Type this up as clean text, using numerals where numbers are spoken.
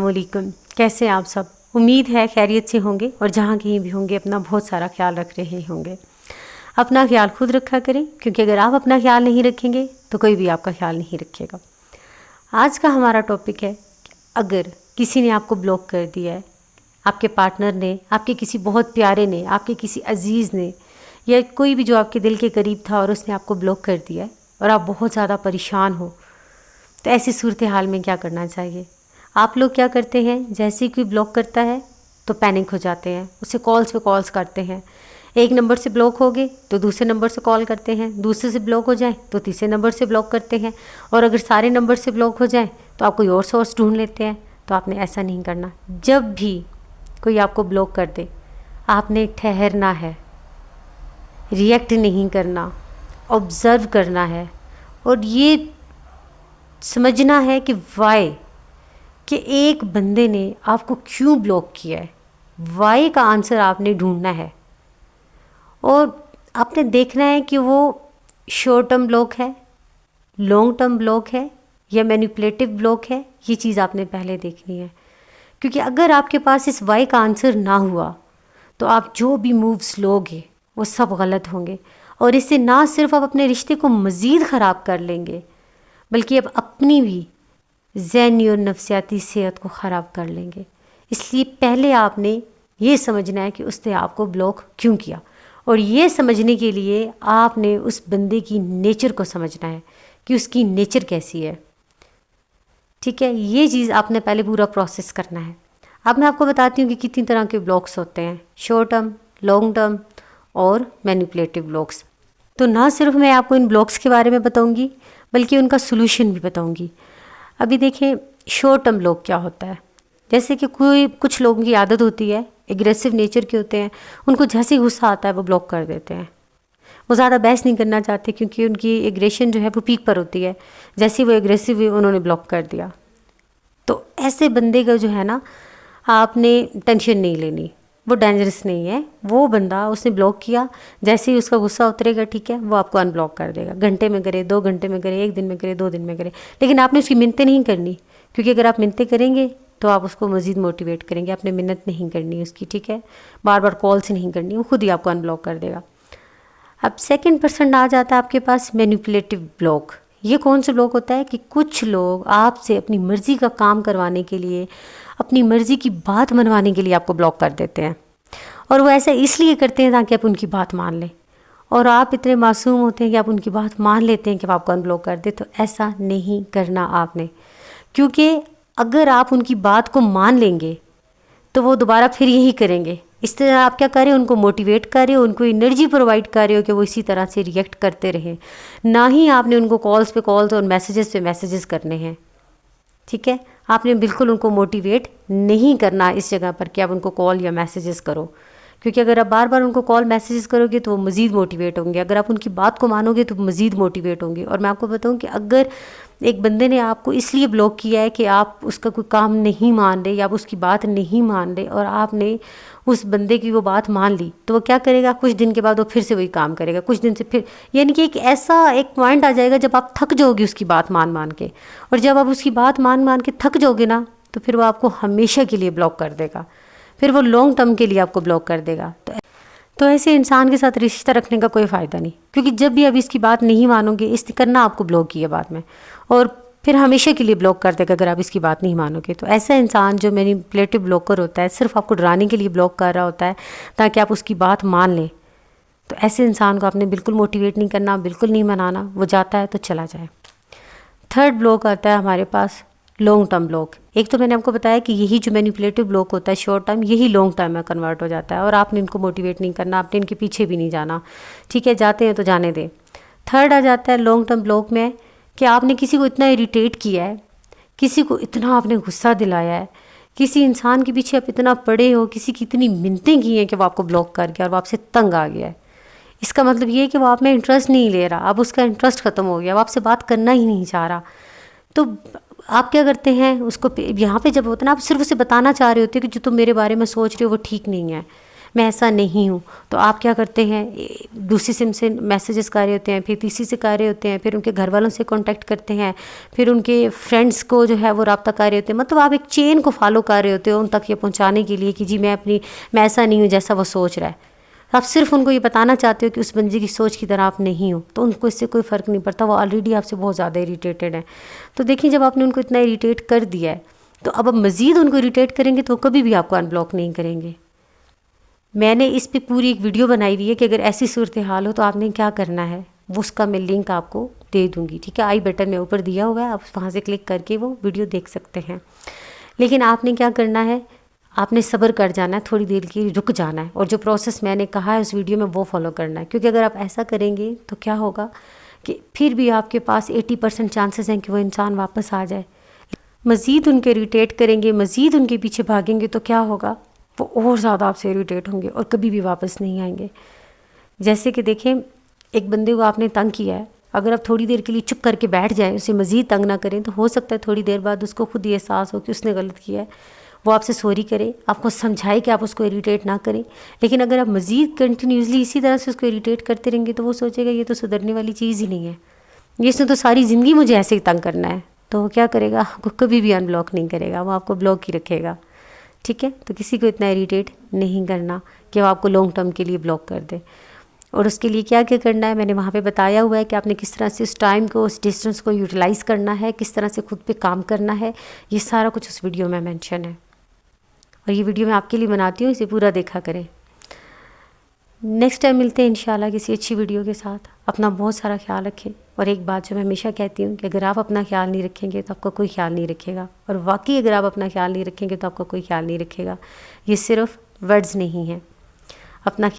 السلام علیکم، کیسے ہیں آپ سب؟ امید ہے خیریت سے ہوں گے اور جہاں کہیں بھی ہوں گے اپنا بہت سارا خیال رکھ رہے ہوں گے۔ اپنا خیال خود رکھا کریں، کیونکہ اگر آپ اپنا خیال نہیں رکھیں گے تو کوئی بھی آپ کا خیال نہیں رکھے گا۔ آج کا ہمارا ٹاپک ہے کہ اگر کسی نے آپ کو بلاک کر دیا ہے، آپ کے پارٹنر نے، آپ کے کسی بہت پیارے نے، آپ کے کسی عزیز نے، یا کوئی بھی جو آپ کے دل کے قریب تھا اور اس نے آپ کو بلاک کر دیا ہے اور آپ بہت زیادہ پریشان ہو، تو ایسی صورتحال میں کیا کرنا چاہیے؟ آپ لوگ کیا کرتے ہیں، جیسے ہی کوئی بلاک کرتا ہے تو پینک ہو جاتے ہیں، اسے کالز پہ کالز کرتے ہیں۔ ایک نمبر سے بلاک ہو گئے تو دوسرے نمبر سے کال کرتے ہیں، دوسرے سے بلاک ہو جائیں تو تیسرے نمبر سے بلاک کرتے ہیں، اور اگر سارے نمبر سے بلاک ہو جائیں تو آپ کوئی اور سورس ڈھونڈ لیتے ہیں۔ تو آپ نے ایسا نہیں کرنا۔ جب بھی کوئی آپ کو بلاک کر دے، آپ نے ٹھہرنا ہے، ریئیکٹ نہیں کرنا، آبزرو کرنا ہے، اور یہ سمجھنا ہے کہ وائی، کہ ایک بندے نے آپ کو کیوں بلاک کیا ہے، وائی کا آنسر آپ نے ڈھونڈنا ہے، اور آپ نے دیکھنا ہے کہ وہ شارٹ ٹرم بلاک ہے، لانگ ٹرم بلاک ہے، یا مینیپولیٹو بلاک ہے۔ یہ چیز آپ نے پہلے دیکھنی ہے، کیونکہ اگر آپ کے پاس اس وائی کا آنسر نہ ہوا تو آپ جو بھی مووز لوگے وہ سب غلط ہوں گے، اور اس سے نہ صرف آپ اپنے رشتے کو مزید خراب کر لیں گے، بلکہ اب اپنی بھی ذہنی اور نفسیاتی صحت کو خراب کر لیں گے۔ اس لیے پہلے آپ نے یہ سمجھنا ہے کہ اس نے آپ کو بلاک کیوں کیا، اور یہ سمجھنے کے لیے آپ نے اس بندے کی نیچر کو سمجھنا ہے کہ اس کی نیچر کیسی ہے۔ ٹھیک ہے، یہ چیز آپ نے پہلے پورا پروسیس کرنا ہے۔ اب میں آپ کو بتاتی ہوں کہ کتنی طرح کے بلاکس ہوتے ہیں، شارٹ ٹرم، لانگ ٹرم اور مینیپولیٹو بلاکس۔ تو نہ صرف میں آپ کو ان بلاکس کے بارے میں بتاؤں گی بلکہ ان کا سلوشن بھی بتاؤں گی۔ ابھی دیکھیں شارٹ ٹرم بلاک کیا ہوتا ہے۔ جیسے کہ کچھ لوگوں کی عادت ہوتی ہے، ایگریسو نیچر کے ہوتے ہیں، ان کو جیسے ہی غصہ آتا ہے وہ بلاک کر دیتے ہیں، وہ زیادہ بحث نہیں کرنا چاہتے کیونکہ ان کی ایگریشن جو ہے وہ پیک پر ہوتی ہے۔ جیسے ہی وہ ایگریسو ہوئی انہوں نے بلاک کر دیا۔ تو ایسے بندے کا جو ہے نا، آپ نے ٹینشن نہیں لینی، وہ ڈینجرس نہیں ہے۔ وہ بندہ اس نے بلاک کیا، جیسے ہی اس کا غصہ اترے گا، ٹھیک ہے، وہ آپ کو ان بلاک کر دے گا۔ گھنٹے میں کرے، 2 گھنٹے میں کرے، 1 دن میں کرے، 2 دن میں کرے، لیکن آپ نے اس کی منتیں نہیں کرنی، کیونکہ اگر آپ منتیں کریں گے تو آپ اس کو مزید موٹیویٹ کریں گے۔ آپ نے منت نہیں کرنی اس کی، ٹھیک ہے، بار بار کالس نہیں کرنی، وہ خود ہی آپ کو ان بلاک کر دے گا۔ اب سیکنڈ پرسن آ جاتا ہے آپ کے پاس، مینیپولیٹو بلاک۔ یہ کون سا بلاک ہوتا ہے کہ کچھ لوگ آپ سے اپنی مرضی کا کام کروانے کے لیے، اپنی مرضی کی بات منوانے کے لیے آپ کو بلاک کر دیتے ہیں، اور وہ ایسا اس لیے کرتے ہیں تاکہ آپ ان کی بات مان لیں، اور آپ اتنے معصوم ہوتے ہیں کہ آپ ان کی بات مان لیتے ہیں کہ وہ آپ کو ان بلاک کر دے۔ تو ایسا نہیں کرنا آپ نے، کیونکہ اگر آپ ان کی بات کو مان لیں گے تو وہ دوبارہ پھر یہی کریں گے۔ اس طرح آپ کیا کریں، ان کو موٹیویٹ کریں، ان کو انرجی پرووائڈ کریں کہ وہ اسی طرح سے ریئیکٹ کرتے رہیں۔ نہ ہی آپ نے ان کو کالز پہ کالز اور میسیجز پہ میسیجز کرنے ہیں، ٹھیک ہے۔ آپ نے بالکل ان کو موٹیویٹ نہیں کرنا اس جگہ پر کہ آپ ان کو کال یا میسیجز کرو، کیونکہ اگر آپ بار بار ان کو کال میسیجز کرو گے تو وہ مزید موٹیویٹ ہوں گے۔ اگر آپ ان کی بات کو مانو گے تو مزید موٹیویٹ ہوں گے۔ اور میں آپ کو بتاؤں کہ اگر ایک بندے نے آپ کو اس لیے بلاک کیا ہے کہ آپ اس کا کوئی کام نہیں مان رہے یا آپ اس کی بات نہیں مان رہے، اور آپ نے اس بندے کی وہ بات مان لی، تو وہ کیا کرے گا، کچھ دن کے بعد وہ پھر سے وہی کام کرے گا، کچھ دن سے پھر، یعنی کہ ایک پوائنٹ آ جائے گا جب آپ تھک جاؤ گے اس کی بات مان مان کے، اور جب آپ اس کی بات مان مان کے تھک جاؤ گے نا تو پھر وہ آپ کو ہمیشہ کے لیے بلاک کر دے گا، پھر وہ لانگ ٹرم کے لیے آپ کو بلاک کر دے گا۔ تو ایسے انسان کے ساتھ رشتہ رکھنے کا کوئی فائدہ نہیں، کیونکہ جب بھی اب اس کی بات نہیں مانو گے، اس نے کرنا آپ کو بلاک کیا بعد میں، اور پھر ہمیشہ کے لیے بلاک کر دے گا اگر آپ اس کی بات نہیں مانو گے۔ تو ایسا انسان جو مینیپولیٹو بلاکر ہوتا ہے، صرف آپ کو ڈرانے کے لیے بلاک کر رہا ہوتا ہے تاکہ آپ اس کی بات مان لیں، تو ایسے انسان کو آپ نے بالکل موٹیویٹ نہیں کرنا، بالکل نہیں منانا، وہ جاتا ہے تو چلا جائے۔ تھرڈ بلاک آتا ہے ہمارے پاس، لانگ ٹرم بلاک۔ ایک تو میں نے آپ کو بتایا کہ یہی جو مینیپولیٹو بلاک ہوتا ہے شارٹ ٹرم، یہی لانگ ٹرم میں کنورٹ ہو جاتا ہے، اور آپ نے ان کو موٹیویٹ نہیں کرنا، آپ نے ان کے پیچھے بھی نہیں جانا، ٹھیک ہے، جاتے ہیں تو جانے دیں۔ تھرڈ آ جاتا ہے لانگ ٹرم بلاک میں کہ آپ نے کسی کو اتنا اریٹیٹ کیا ہے، کسی کو اتنا آپ نے غصہ دلایا ہے، کسی انسان کے پیچھے آپ اتنا پڑے ہو، کسی کی اتنی منتیں کی ہیں کہ وہ آپ کو بلاک کر گیا اور وہ آپ سے تنگ آ گیا ہے۔ اس کا مطلب یہ ہے کہ وہ آپ میں انٹرسٹ نہیں لے رہا، اب اس کا انٹرسٹ ختم ہو گیا، وہ آپ سے بات کرنا ہی نہیں چاہ رہا۔ تو آپ کیا کرتے ہیں، اس کو یہاں پہ جب ہوتا ہے نا، آپ صرف اسے بتانا چاہ رہے ہوتے ہیں کہ جو تم میرے بارے میں سوچ رہے ہو وہ ٹھیک نہیں ہے، میں ایسا نہیں ہوں، تو آپ کیا کرتے ہیں، دوسری سم سے میسیجز کر رہے ہوتے ہیں، پھر تیسری سے کر رہے ہوتے ہیں، پھر ان کے گھر والوں سے کانٹیکٹ کرتے ہیں، پھر ان کے فرینڈس کو جو ہے وہ رابطہ کر رہے ہوتے ہیں. مطلب آپ ایک چین کو فالو کر رہے ہوتے ہو ان تک یہ پہنچانے کے لیے کہ جی میں ایسا نہیں ہوں جیسا وہ سوچ رہا ہے. آپ صرف ان کو یہ بتانا چاہتے ہو کہ اس بندے کی سوچ کی طرح آپ نہیں ہو، تو ان کو اس سے کوئی فرق نہیں پڑتا، وہ آلریڈی آپ سے بہت زیادہ اریٹیٹڈ ہیں. تو دیکھیں جب آپ نے ان کو اتنا اریٹیٹ کر دیا ہے تو اب مزید ان کو اریٹیٹ کریں گے تو وہ کبھی بھی آپ کو ان بلاک نہیں کریں گے. میں نے اس پہ پوری ایک ویڈیو بنائی ہوئی ہے کہ اگر ایسی صورتحال ہو تو آپ نے کیا کرنا ہے، وہ اس کا میں لنک آپ کو دے دوں گی، ٹھیک ہے، آئی بٹن میں اوپر دیا ہوا ہے، آپ وہاں سے کلک کر کے وہ ویڈیو دیکھ سکتے ہیں. لیکن آپ نے کیا کرنا ہے، آپ نے صبر کر جانا ہے، تھوڑی دیر کی رک جانا ہے، اور جو پروسیس میں نے کہا ہے اس ویڈیو میں وہ فالو کرنا ہے. کیونکہ اگر آپ ایسا کریں گے تو کیا ہوگا کہ پھر بھی آپ کے پاس 80% چانسز ہیں کہ وہ انسان واپس آ جائے. مزید ان کے اریٹیٹ کریں گے، مزید ان کے پیچھے بھاگیں گے تو کیا ہوگا، وہ اور زیادہ آپ سے اریٹیٹ ہوں گے اور کبھی بھی واپس نہیں آئیں گے. جیسے کہ دیکھیں ایک بندے کو آپ نے تنگ کیا ہے، اگر آپ تھوڑی دیر کے لیے چپ کر کے بیٹھ جائیں، اسے مزید تنگ نہ کریں، تو ہو سکتا ہے تھوڑی دیر بعد اس کو خود یہ احساس ہو کہ اس نے غلط کیا ہے، وہ آپ سے سوری کرے، آپ کو سمجھائے کہ آپ اس کو اریٹیٹ نہ کریں. لیکن اگر آپ مزید کنٹینیوسلی اسی طرح سے اس کو اریٹیٹ کرتے رہیں گے تو وہ سوچے گا یہ تو سدھرنے والی چیز ہی نہیں ہے، اس نے تو ساری زندگی مجھے ایسے ہی تنگ کرنا ہے. تو وہ کیا کرے گا، آپ کو کبھی بھی ان بلاک نہیں کرے گا، وہ آپ کو بلاک ہی رکھے گا. ٹھیک ہے، تو کسی کو اتنا اریٹیٹ نہیں کرنا کہ وہ آپ کو لانگ ٹرم کے لیے بلاک کر دے. اور اس کے لیے کیا کیا کرنا ہے میں نے وہاں پہ بتایا ہوا ہے کہ آپ نے کس طرح سے اس ٹائم کو، اس ڈسٹنس کو یوٹیلائز کرنا ہے، کس طرح سے خود پہ کام کرنا ہے. یہ سارا کچھ اس ویڈیو میں مینشن ہے، اور یہ ویڈیو میں آپ کے لیے بناتی ہوں، اسے پورا دیکھا کریں. نیکسٹ ٹائم ملتے ہیں انشاءاللہ کسی اچھی ویڈیو کے ساتھ. اپنا بہت سارا خیال رکھیں. اور ایک بات جو میں ہمیشہ کہتی ہوں کہ اگر آپ اپنا خیال نہیں رکھیں گے تو آپ کا کوئی خیال نہیں رکھے گا، اور واقعی اگر آپ اپنا خیال نہیں رکھیں گے تو آپ کا کوئی خیال نہیں رکھے گا. یہ صرف ورڈز نہیں ہیں. اپنا